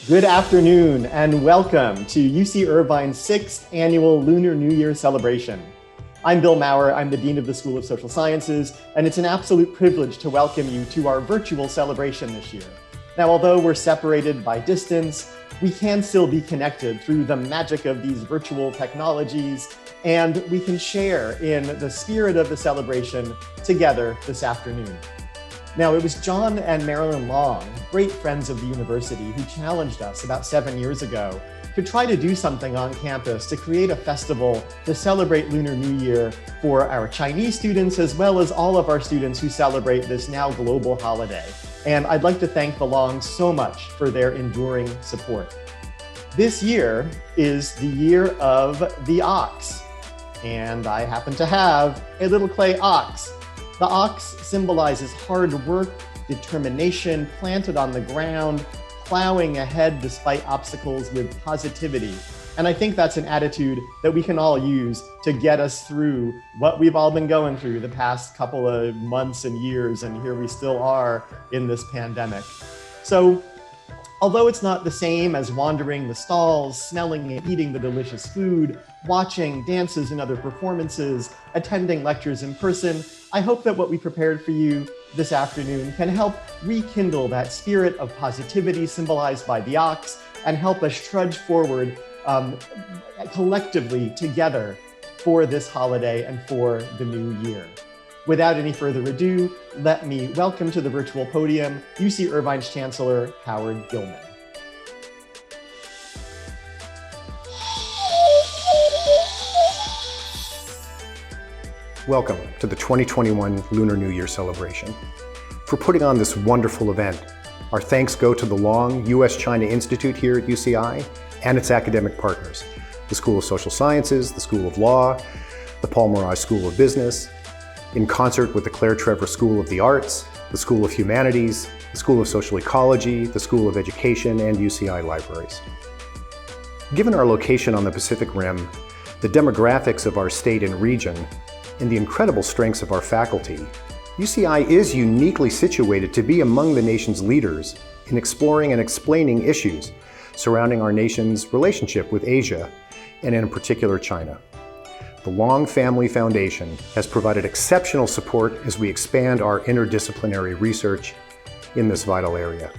Good afternoon and welcome to UC Irvine's 6th annual Lunar New Year celebration. I'm Bill Maurer, I'm the Dean of the School of Social Sciences, and it's an absolute privilege to welcome you to our virtual celebration this year. Now, although we're separated by distance, we can still be connected through the magic of these virtual technologies, and we can share in the spirit of the celebration together this afternoon. Now, it was John and Marilyn Long, great friends of the university, who challenged us about 7 years ago to try to do something on campus to create a festival to celebrate Lunar New Year for our Chinese students, as well as all of our students who celebrate this now global holiday. And I'd like to thank the Longs so much for their enduring support. This year is the year of the ox, and I happen to have a little clay ox. The ox symbolizes hard work, determination, planted on the ground, plowing ahead despite obstacles with positivity. And I think that's an attitude that we can all use to get us through what we've all been going through the past couple of months and years, and here we still are in this pandemic. So, although it's not the same as wandering the stalls, smelling and eating the delicious food, watching dances and other performances, attending lectures in person, I hope that what we prepared for you this afternoon can help rekindle that spirit of positivity symbolized by the ox and help us trudge forward collectively together for this holiday and for the new year. Without any further ado, let me welcome to the virtual podium UC Irvine's Chancellor Howard Gillman. Welcome to the 2021 Lunar New Year celebration. For putting on this wonderful event, our thanks go to the Long U.S.-China Institute here at UCI and its academic partners, the School of Social Sciences, the School of Law, the Paul Morais School of Business, in concert with the Claire Trevor School of the Arts, the School of Humanities, the School of Social Ecology, the School of Education, and UCI Libraries. Given our location on the Pacific Rim, the demographics of our state and region, and the incredible strengths of our faculty, UCI is uniquely situated to be among the nation's leaders in exploring and explaining issues surrounding our nation's relationship with Asia, and in particular China. The Long Family Foundation has provided exceptional support as we expand our interdisciplinary research in this vital area.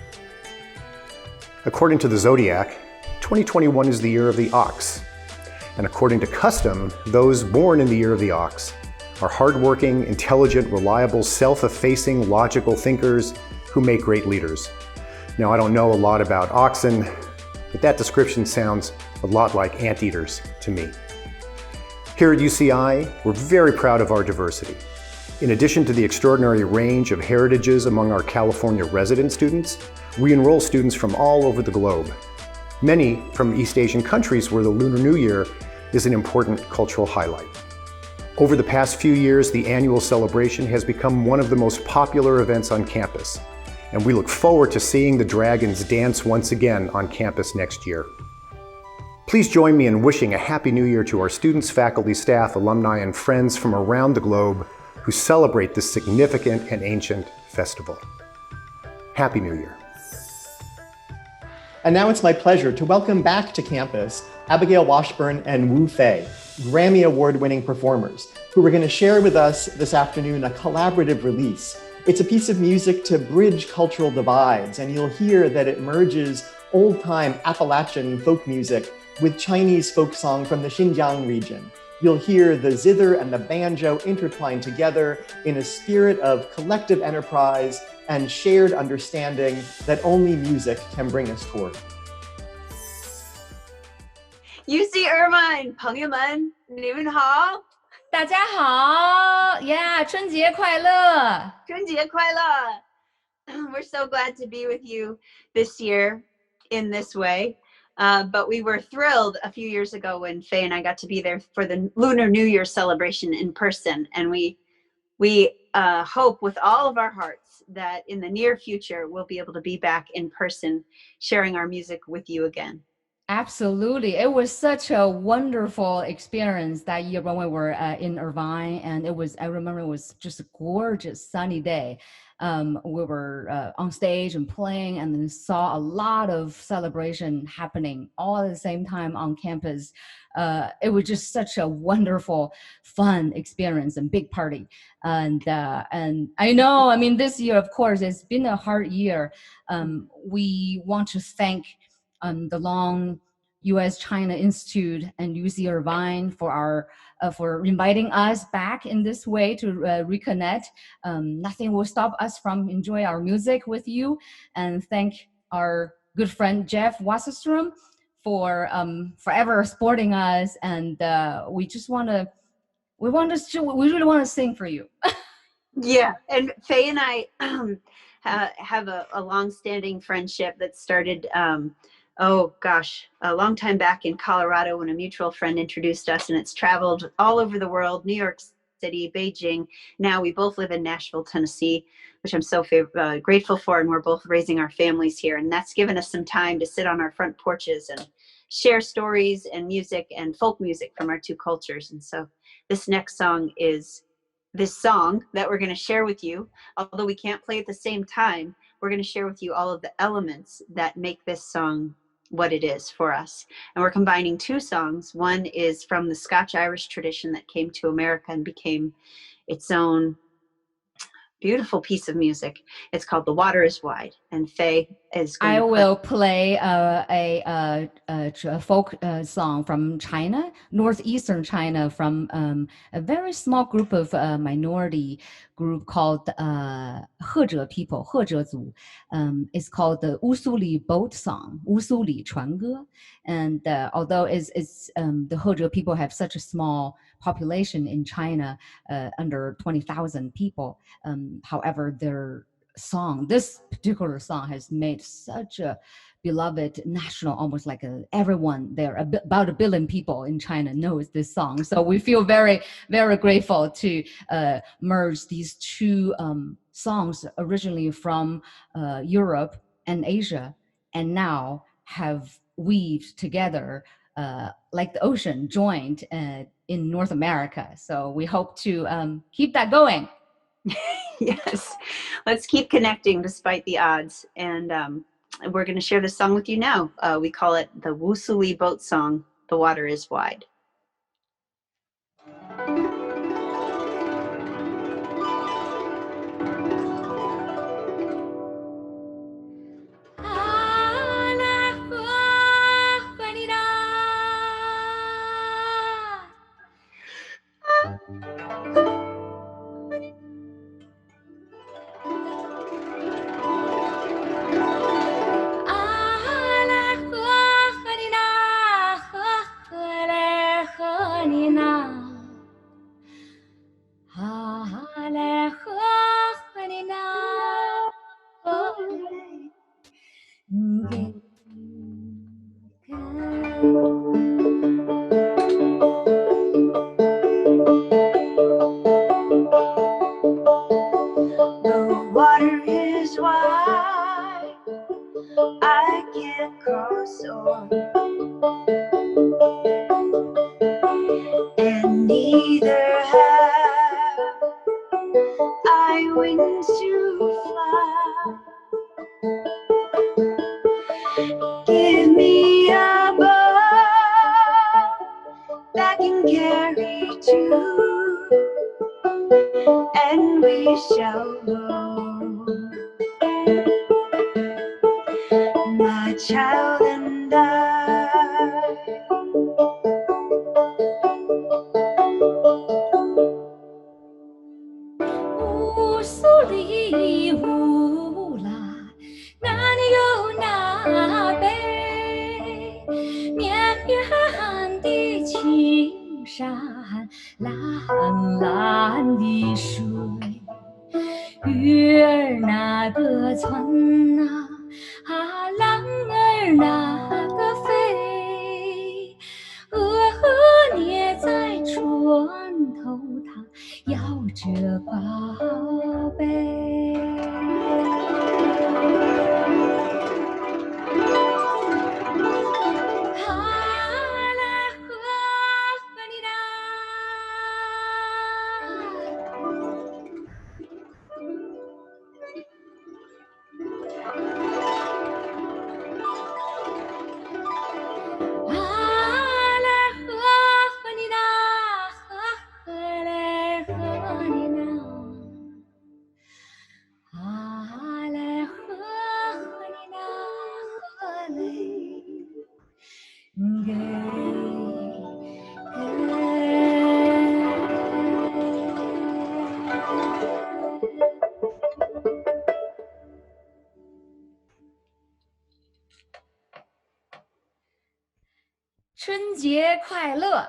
According to the Zodiac, 2021 is the year of the ox. And according to custom, those born in the year of the ox are hardworking, intelligent, reliable, self-effacing, logical thinkers who make great leaders. Now, I don't know a lot about oxen, but that description sounds a lot like anteaters to me. Here at UCI, we're very proud of our diversity. In addition to the extraordinary range of heritages among our California resident students, we enroll students from all over the globe. Many from East Asian countries where the Lunar New Year is an important cultural highlight. Over the past few years, the annual celebration has become one of the most popular events on campus, and we look forward to seeing the dragons dance once again on campus next year. Please join me in wishing a Happy New Year to our students, faculty, staff, alumni, and friends from around the globe who celebrate this significant and ancient festival. Happy New Year. And now it's my pleasure to welcome back to campus Abigail Washburn and Wu Fei, Grammy Award-winning performers, who are going to share with us this afternoon a collaborative release. It's a piece of music to bridge cultural divides, and you'll hear that it merges old-time Appalachian folk music with Chinese folk song from the Xinjiang region. You'll hear the zither and the banjo intertwined together in a spirit of collective enterprise and shared understanding that only music can bring us toward. UC Irvine 朋友们，你们好，大家好呀，春节快乐！春节快乐！We're so glad to be with you this year in this way. But we were thrilled a few years ago when Faye and I got to be there for the Lunar New Year celebration in person. And we hope with all of our hearts that in the near future, we'll be able to be back in person, sharing our music with you again. Absolutely. It was such a wonderful experience that year when we were in Irvine. And I remember it was just a gorgeous sunny day. We were on stage and playing and then saw a lot of celebration happening all at the same time on campus. It was just such a wonderful, fun experience and big party. And I know, I mean, this year, of course, it's been a hard year. We want to thank the Long U.S.-China Institute and UC Irvine for inviting us back in this way to reconnect. Nothing will stop us from enjoy our music with you, and thank our good friend Jeff Wasserstrom for forever supporting us. And we really want to sing for you. Yeah, and Faye and I have a long-standing friendship that started, oh gosh, a long time back in Colorado when a mutual friend introduced us, and it's traveled all over the world, New York City, Beijing. Now we both live in Nashville, Tennessee, which I'm so grateful for, and we're both raising our families here, and that's given us some time to sit on our front porches and share stories and music and folk music from our two cultures. And so this next song is this song that we're going to share with you. Although we can't play at the same time, we're going to share with you all of the elements that make this song what it is for us. And we're combining two songs. One is from the Scotch-Irish tradition that came to America and became its own beautiful piece of music. It's called The Water is Wide, and Faye is going to will play a folk song from China, northeastern China, from a very small group of minority group called He people, He族. It's called the Wusuli boat song, Wusuli 船歌. And although it's the He people have such a small population in China, under 20,000 people, however, this particular song has made such a beloved national, almost like everyone there, about 1 billion people in China knows this song. So we feel very, very grateful to merge these two songs originally from Europe and Asia, and now have weaved together like the ocean joined in North America. So we hope to keep that going. Yes, let's keep connecting despite the odds. And we're going to share this song with you now. We call it the Wusuli boat song, The Water is Wide. The water is wide, I can't cross on, and neither have I wings to fly. Give me a boat that can carry two, and we shall go, my child and I. Wusuli wula, nani yo na北，绵绵的青山，蓝蓝的水，鱼儿那个窜呐，浪儿那个飞，鹅捏在船头，它摇着宝贝。春节快乐！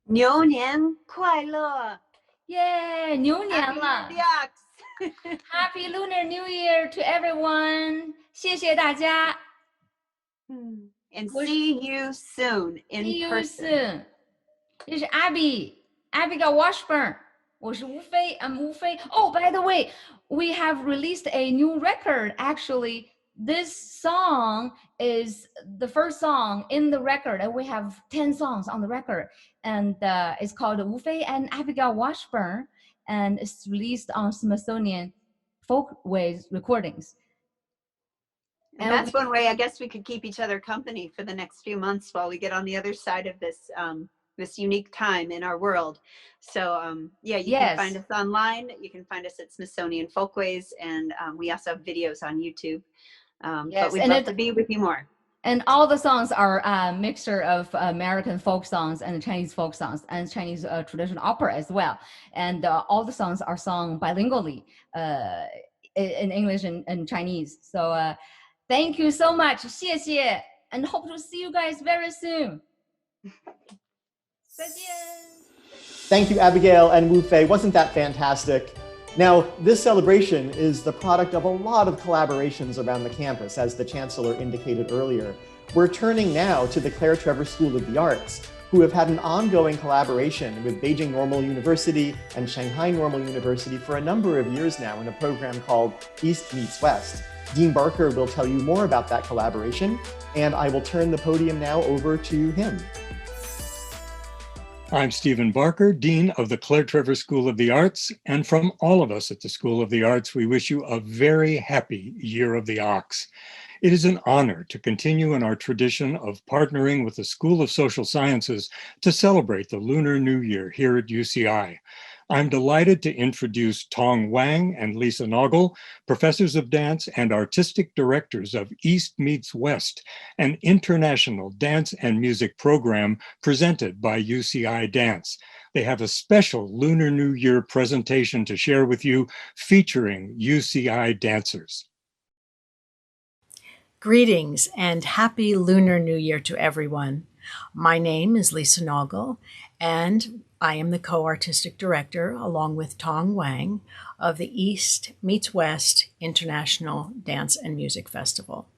牛年快乐！耶，牛年 Happy 了 Year of the Ox!！Happy Lunar New Year to everyone！谢谢大家 And see you soon in ，See you person. soon。这是 Abigail Washburn，我是吴飞，I'm 吴飞。Oh, by the way, we have released a new record. Actually, this song is the first song in the record, and we have 10 songs on the record, and it's called Wu Fei and Abigail Washburn, and it's released on Smithsonian Folkways Recordings. And that's one way I guess we could keep each other company for the next few months while we get on the other side of this this unique time in our world. So yeah, you can find us online. You can find us at Smithsonian Folkways, and we also have videos on YouTube. But we'd love to be with you more. And all the songs are a mixture of American folk songs and Chinese folk songs and Chinese traditional opera as well. And all the songs are sung bilingually in English and Chinese. So thank you so much. 谢谢 and hope to see you guys very soon. 再见. Thank you, Abigail and Wu Fei. Wasn't that fantastic? Now, this celebration is the product of a lot of collaborations around the campus, as the Chancellor indicated earlier. We're turning now to the Claire Trevor School of the Arts, who have had an ongoing collaboration with Beijing Normal University and Shanghai Normal University for a number of years now in a program called East Meets West. Dean Barker will tell you more about that collaboration, and I will turn the podium now over to him. I'm Stephen Barker, Dean of the Claire Trevor School of the Arts, and from all of us at the School of the Arts, we wish you a very happy Year of the Ox. It is an honor to continue in our tradition of partnering with the School of Social Sciences to celebrate the Lunar New Year here at UCI. I'm delighted to introduce Tong Wang and Lisa Noggle, professors of dance and artistic directors of East Meets West, an international dance and music program presented by UCI Dance. They have a special Lunar New Year presentation to share with you featuring UCI dancers. Greetings and happy Lunar New Year to everyone. My name is Lisa Noggle, and I am the co-artistic director, along with Tong Wang, of the East Meets West International Dance and Music Festival,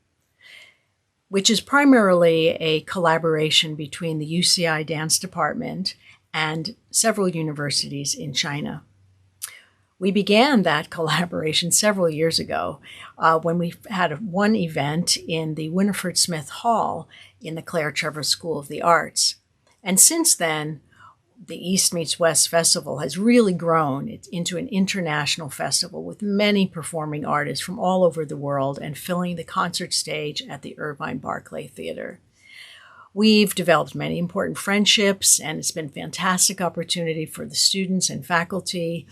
which is primarily a collaboration between the UCI Dance Department and several universities in China. We began that collaboration several years ago when we had one event in the Winifred Smith Hall in the Claire Trevor School of the Arts. And since then, the East Meets West Festival has really grown into an international festival with many performing artists from all over the world and filling the concert stage at the Irvine Barclay Theater. We've developed many important friendships, and it's been a fantastic opportunity for the students and faculty,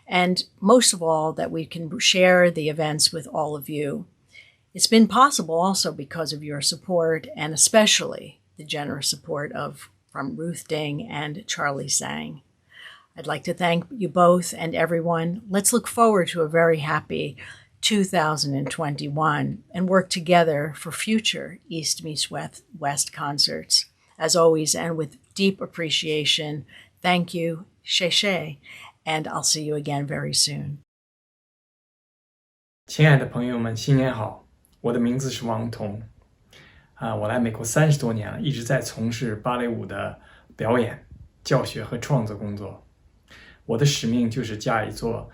and most of all, that we can share the events with all of you. It's been possible also because of your support, and especially the generous support from Ruth Ding and Charlie Sang. I'd like to thank you both and everyone. Let's look forward to a very happy 2021 and work together for future East Meets West concerts. As always, and with deep appreciation, thank you, Sheshe, and I'll see you again very soon. 亲爱的朋友们，新年好！我的名字是王彤。我来美国30多年了，一直在从事芭蕾舞的表演、教学和创作工作。我的使命就是加以做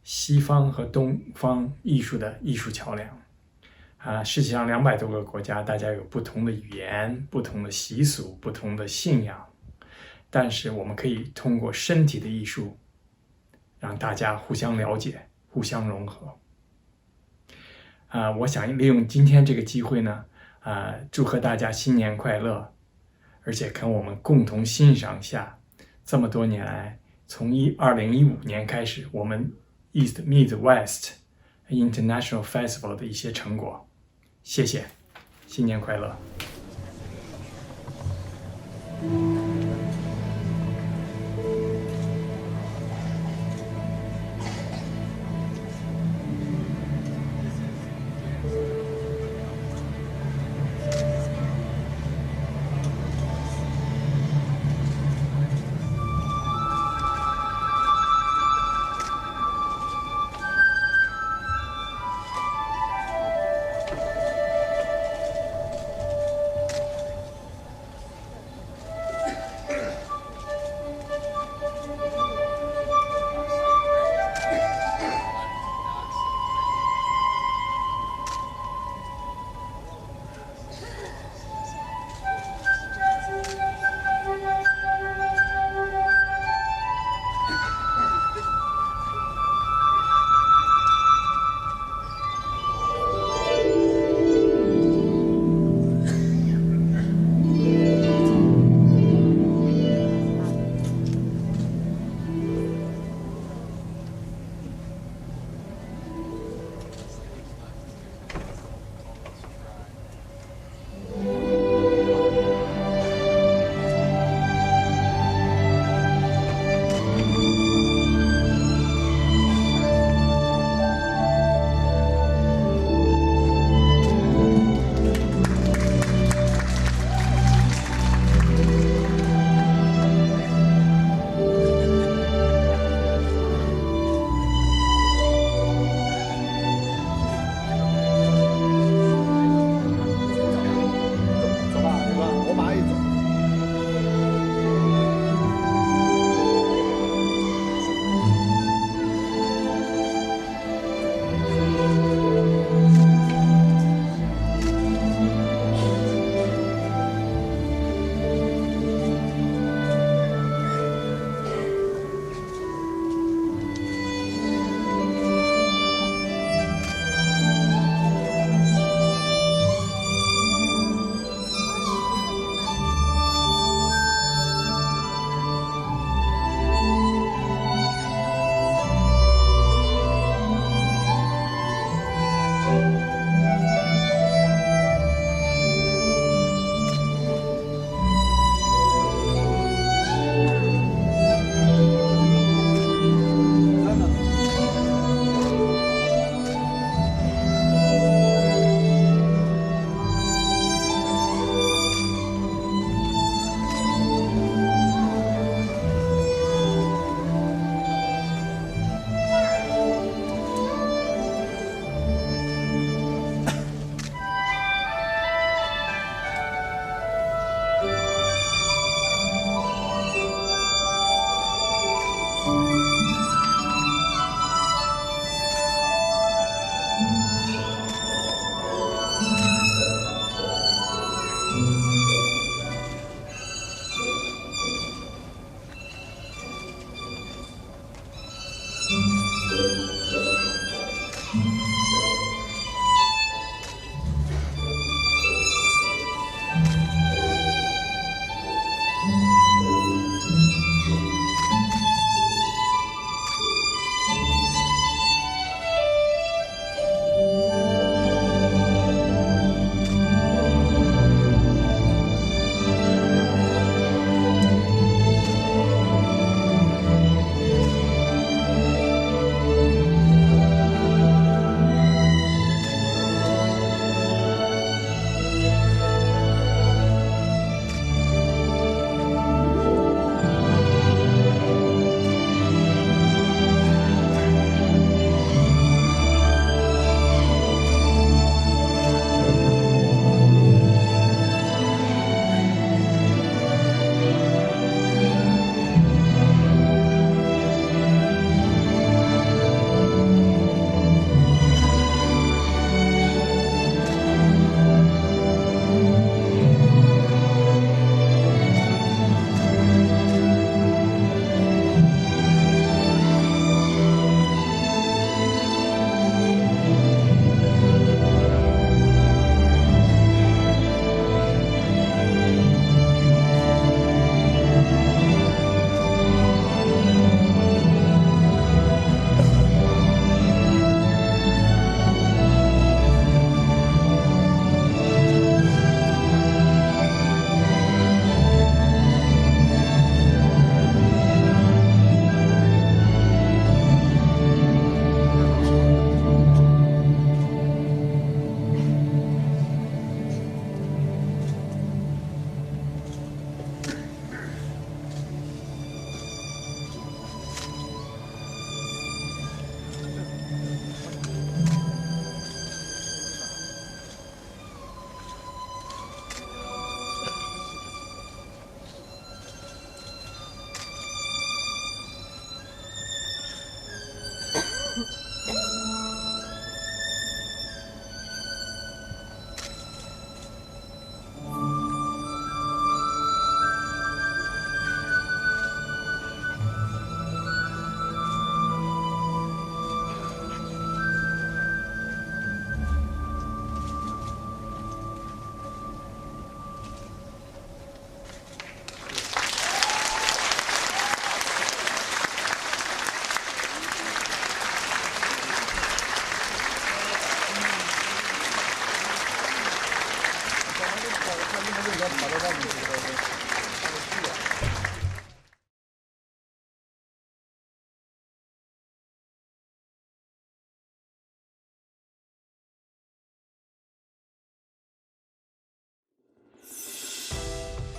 西方和东方艺术的艺术桥梁。世界上200多个国家，大家有不同的语言、不同的习俗、不同的信仰，但是我们可以通过身体的艺术，让大家互相了解、互相融合。我想利用今天这个机会呢，祝贺大家新年快乐，而且跟我们共同欣赏一下这么多年来，从2015年开始，我们 East Meets West International Festival 的一些成果。谢谢。新年快乐！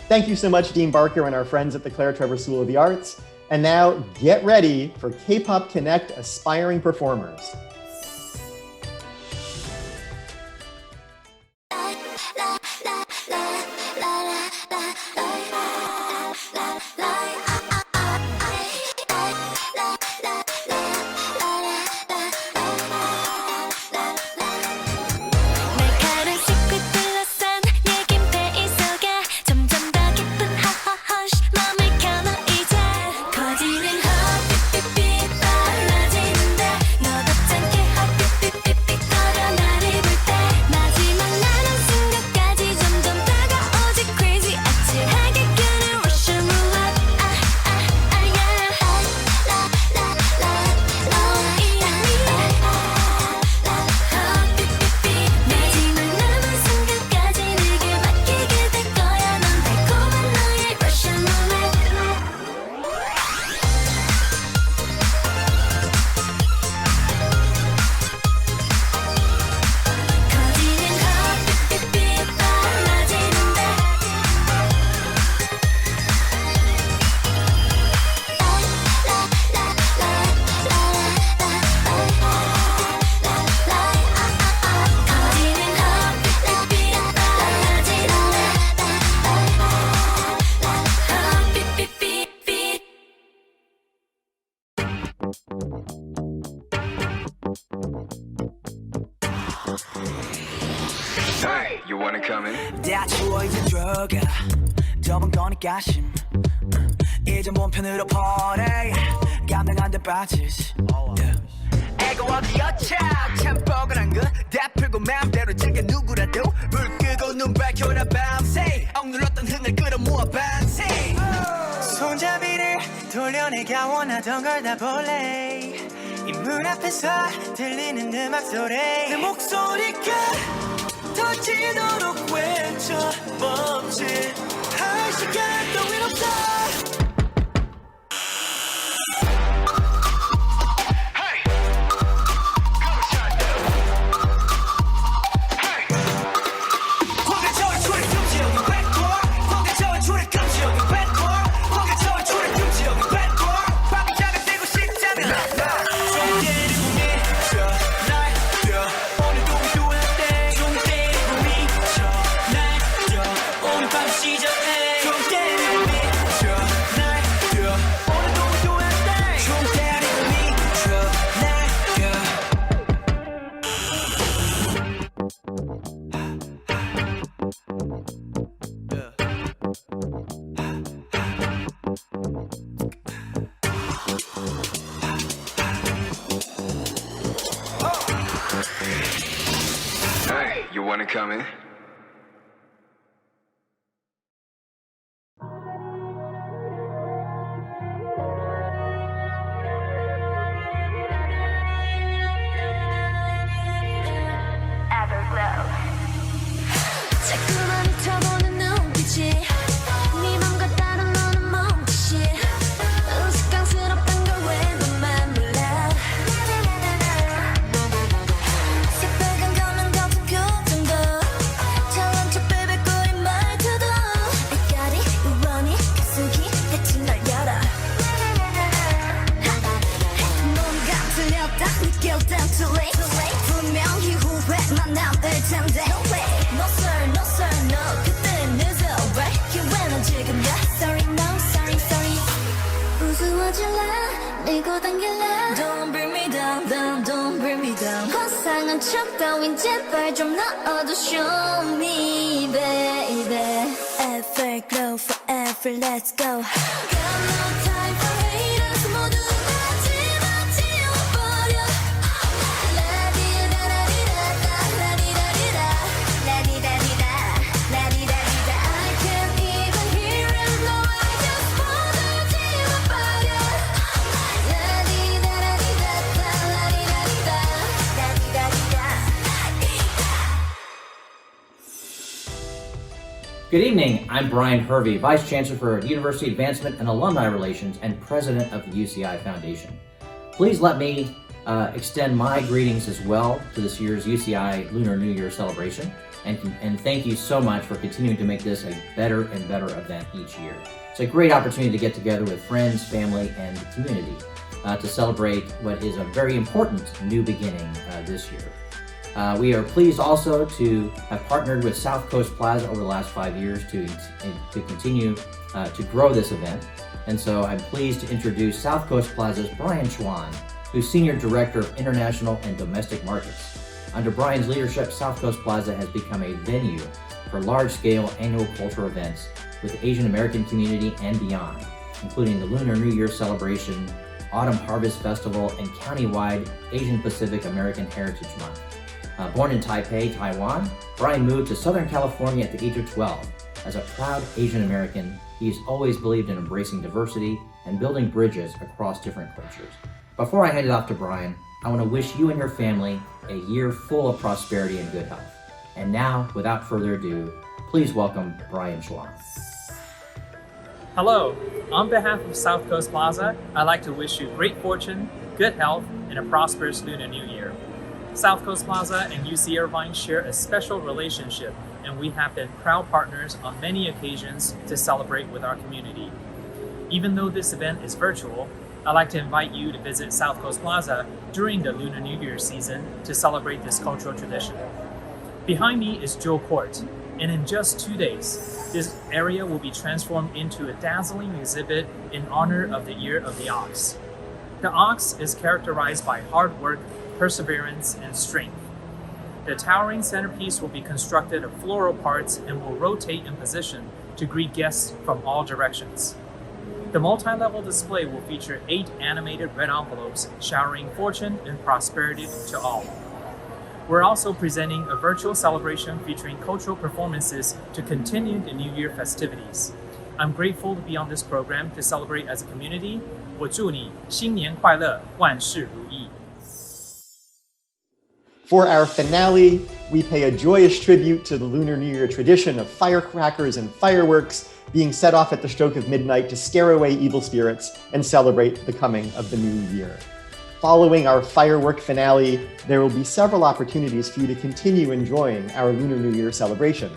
Thank you so much, Dean Barker and our friends at the Claire Trevor School of the Arts. And now get ready for K-Pop Connect aspiring performers. Hey, you wanna come in? 다 추워 이제 들어가 좁은 거니까 심 이제 몸편으로 퍼내 감당 안 돼 빠지지 애가 어디였자 참 뻐근한 거다 풀고 마음대로 즐겨 누구라도 불 끄고 눈 밝혀라 밤새 억눌렀던 흥을 끌어모아 반세 손잡이를 돌려내가 원하던 걸 다 볼래 이 문 앞에서 들리는 음악 소리 내 목소리가 터지도록 외쳐보지 할 시간 따윈 없어 Hey, you wanna come in? 자꾸만 훑어보는 눈빛이 네 맘과 다른 너는 멈칫이 우스꽝스럽단 걸 왜 너만 몰라 새빨간 거는 같은 표정도 잘난 척 빼빼거린 말투도 빛깔이 우연히 깊숙이 해친 널 열어 뭔가 틀렸다 느낄 땐 too late 분명히 후회만 남을 텐데 No sir, no sir, no 그때는 늦어 right 기회는 지금이야 Sorry, no, sorry, sorry 우스워질래 밀고 당길래 Don't bring me down, down, don't bring me down 화상한 척 따윈 제발 좀 넣어도 Show me, baby Ever grow forever, let's go Got no time for haters 모두 마지막 지워버려 Good evening, I'm Brian Hervey, Vice Chancellor for University Advancement and Alumni Relations and President of the UCI Foundation. Please let me extend my greetings as well to this year's UCI Lunar New Year celebration, and thank you so much for continuing to make this a better and better event each year. It's a great opportunity to get together with friends, family, and the community to celebrate what is a very important new beginning this year. We are pleased also to have partnered with South Coast Plaza over the last 5 years to continue to grow this event. And so I'm pleased to introduce South Coast Plaza's Brian Schwan, who's Senior Director of International and Domestic Markets. Under Brian's leadership, South Coast Plaza has become a venue for large-scale annual cultural events with the Asian American community and beyond, including the Lunar New Year celebration, Autumn Harvest Festival, and countywide Asian Pacific American Heritage Month. Born in Taipei, Taiwan, Brian moved to Southern California at the age of 12. As a proud Asian American, he's always believed in embracing diversity and building bridges across different cultures. Before I hand it off to Brian, I want to wish you and your family a year full of prosperity and good health. And now, without further ado, please welcome Brian Schwan. Hello, on behalf of South Coast Plaza, I'd like to wish you great fortune, good health, and a prosperous Lunar New Year. South Coast Plaza and UC Irvine share a special relationship, and we have been proud partners on many occasions to celebrate with our community. Even though this event is virtual, I'd like to invite you to visit South Coast Plaza during the Lunar New Year season to celebrate this cultural tradition. Behind me is Joe Court, and in just 2 days, this area will be transformed into a dazzling exhibit in honor of the Year of the Ox. The ox is characterized by hard work, perseverance, and strength. The towering centerpiece will be constructed of floral parts and will rotate in position to greet guests from all directions. The multi-level display will feature 8 animated red envelopes showering fortune and prosperity to all. We're also presenting a virtual celebration featuring cultural performances to continue the New Year festivities. I'm grateful to be on this program to celebrate as a community. 我祝你新年快乐，万事如意。For our finale, we pay a joyous tribute to the Lunar New Year tradition of firecrackers and fireworks being set off at the stroke of midnight to scare away evil spirits and celebrate the coming of the new year. Following our firework finale, there will be several opportunities for you to continue enjoying our Lunar New Year celebration.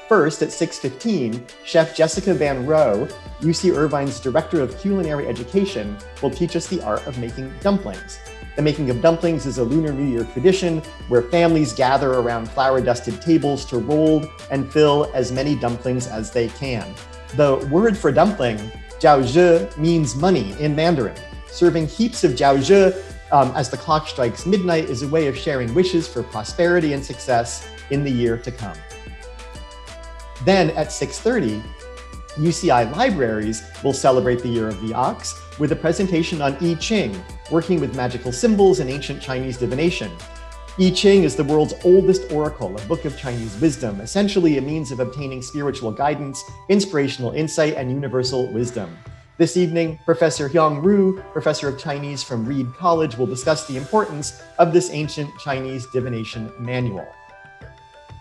First, at 6:15, Chef Jessica Van Roe, UC Irvine's Director of Culinary Education, will teach us the art of making dumplings. The making of dumplings is a Lunar New Year tradition where families gather around flour-dusted tables to roll and fill as many dumplings as they can. The word for dumpling, jiaozhe, means money in Mandarin. Serving heaps of jiaozhe as the clock strikes midnight is a way of sharing wishes for prosperity and success in the year to come. Then at 6:30, UCI Libraries will celebrate the Year of the Ox with a presentation on I Ching, working with magical symbols and ancient Chinese divination. I Ching is the world's oldest oracle, a book of Chinese wisdom, essentially a means of obtaining spiritual guidance, inspirational insight, and universal wisdom. This evening, Professor Hyung Ru, Professor of Chinese from Reed College, will discuss the importance of this ancient Chinese divination manual.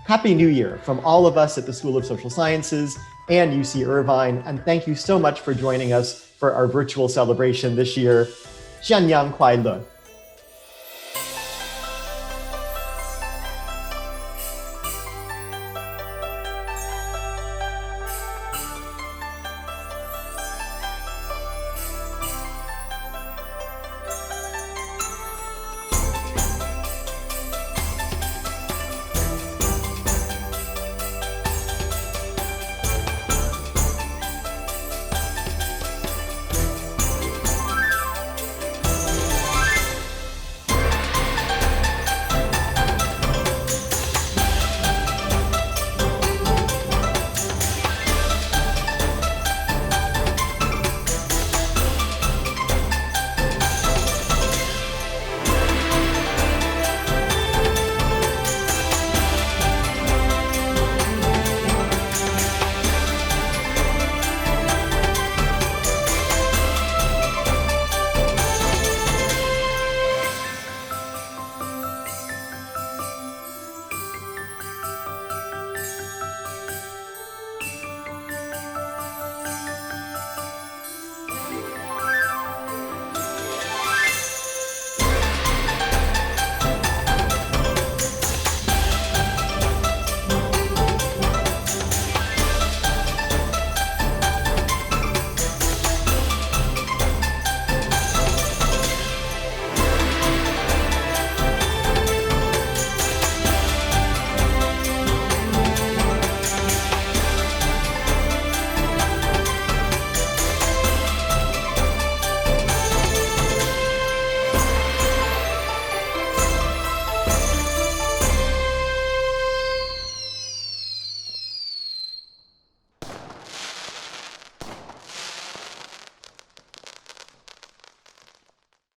Happy New Year from all of us at the School of Social Sciences and UC Irvine, and thank you so much for joining us for our virtual celebration this year. 善阳快乐